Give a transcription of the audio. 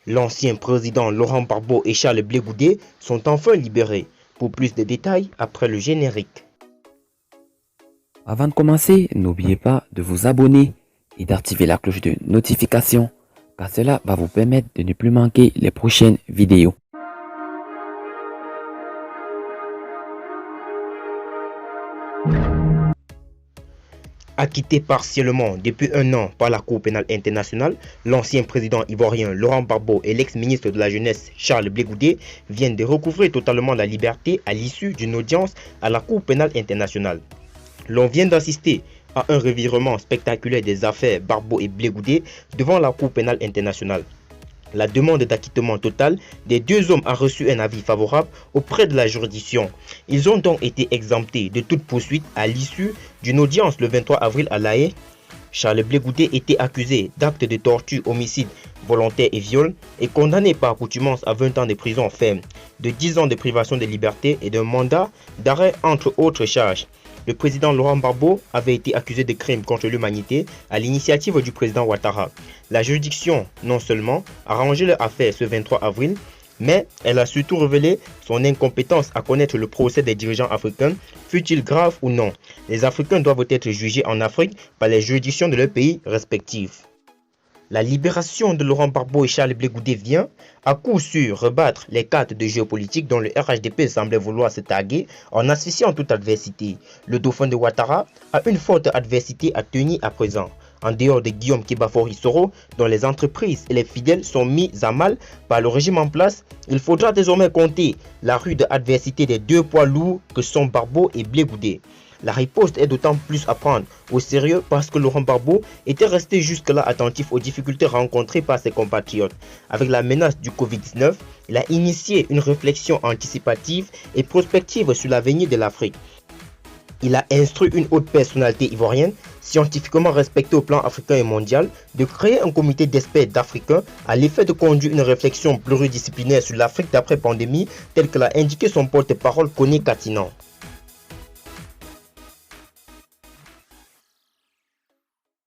L'ancien président Laurent Gbagbo et Charles Blé Goudé sont enfin libérés. Pour plus de détails, après le générique. Avant de commencer, n'oubliez pas de vous abonner et d'activer la cloche de notification, car cela va vous permettre de ne plus manquer les prochaines vidéos. Acquitté partiellement depuis un an par la Cour pénale internationale, l'ancien président ivoirien Laurent Gbagbo et l'ex-ministre de la Jeunesse Charles Blé Goudé viennent de recouvrer totalement la liberté à l'issue d'une audience à la Cour pénale internationale. L'on vient d'assister à un revirement spectaculaire des affaires Gbagbo et Blé Goudé devant la Cour pénale internationale. La demande d'acquittement total des deux hommes a reçu un avis favorable auprès de la juridiction. Ils ont donc été exemptés de toute poursuite à l'issue d'une audience le 23 avril à La Haye. Charles Blé Goudé était accusé d'actes de torture, homicide volontaire et viol et condamné par accoutumance à 20 ans de prison ferme, de 10 ans de privation de liberté et d'un mandat d'arrêt entre autres charges. Le président Laurent Gbagbo avait été accusé de crimes contre l'humanité à l'initiative du président Ouattara. La juridiction, non seulement, a rangé leur affaire ce 23 avril, mais elle a surtout révélé son incompétence à connaître le procès des dirigeants africains, fut-il grave ou non. Les Africains doivent être jugés en Afrique par les juridictions de leurs pays respectifs. La libération de Laurent Gbagbo et Charles Blé Goudé vient, à coup sûr, rebattre les cartes de géopolitique dont le RHDP semblait vouloir se taguer en asphyxiant toute adversité. Le dauphin de Ouattara a une forte adversité à tenir à présent. En dehors de Guillaume Kéba Soro, dont les entreprises et les fidèles sont mis à mal par le régime en place, il faudra désormais compter la rude adversité des deux poids lourds que sont Gbagbo et Blé Goudé. La riposte est d'autant plus à prendre au sérieux parce que Laurent Gbagbo était resté jusque-là attentif aux difficultés rencontrées par ses compatriotes. Avec la menace du Covid-19, il a initié une réflexion anticipative et prospective sur l'avenir de l'Afrique. Il a instruit une haute personnalité ivoirienne, scientifiquement respectée au plan africain et mondial, de créer un comité d'experts d'Africains à l'effet de conduire une réflexion pluridisciplinaire sur l'Afrique d'après-pandémie, telle que l'a indiqué son porte-parole Koné Katinan.